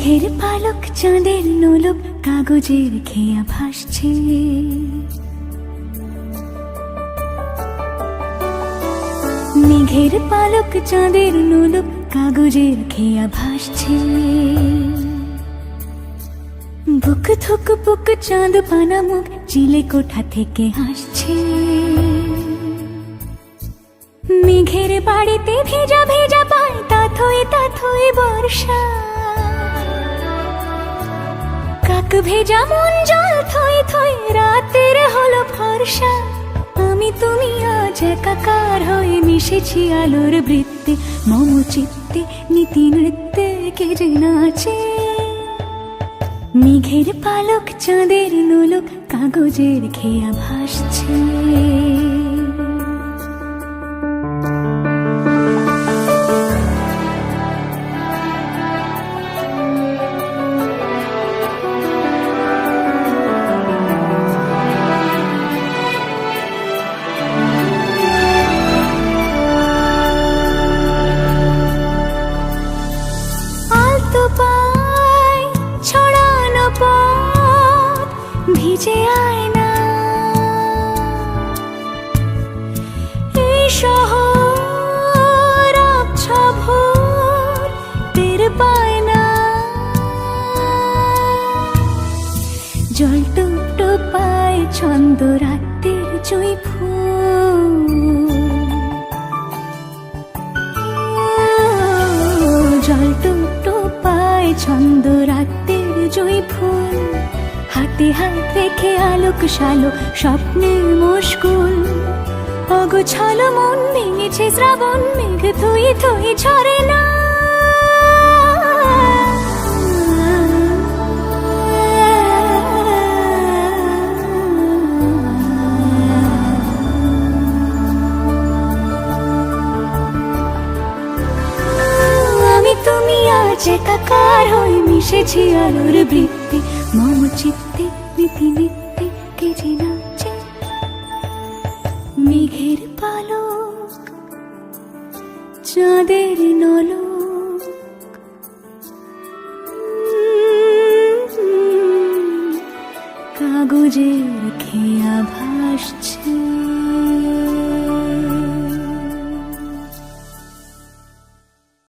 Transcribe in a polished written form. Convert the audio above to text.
মেঘের পালক চাঁদের নোলক কাগজের খেয়া ভাসছে। মেঘের পালক চাঁদের নোলক কাগজের খেয়া ভাসছে। বুক থুক বুক চাঁদ পানা মুখ চিলে কোঠা থেকে হাসছে। মেঘের বাড়িতে ভেজা ভেজা পায় তাথই বর্ষা। কাক ভেজা মন জল থই থই রাতের হলো ফর্সা। আমি তুমি আজ একাকার হয়ে মিশেছি আলোর বৃত্তে। মম চিত্তে নীতি নৃত্যে কে যে নাচে। মেঘের পালক চাঁদের নোলক কাগজের খেয়া ভাসছে। ভিজে আয়না এই শহর আবছা ভোর টের পায় না। জল টুপ টোপায় ছন্দ রাতের জুঁই ফুল। জল টুপ টোপায় ছন্দ রাতের জুঁই ফুল। হাতে হাত রেখে আলোক শালো স্বপ্নের মুশকুল। অগোছালো মন ভেঙেছে শ্রাবণ মেঘ থই থই ঝরে না। আমি তুমি আজ একাকার হয়ে মিশেছি আলোর বৃত্তে। মম চিত্তে নীতি নিত্যে কে যে নাচে। মেঘের পালক চাঁদের নলক কাগজের খেয়া ভাসছে।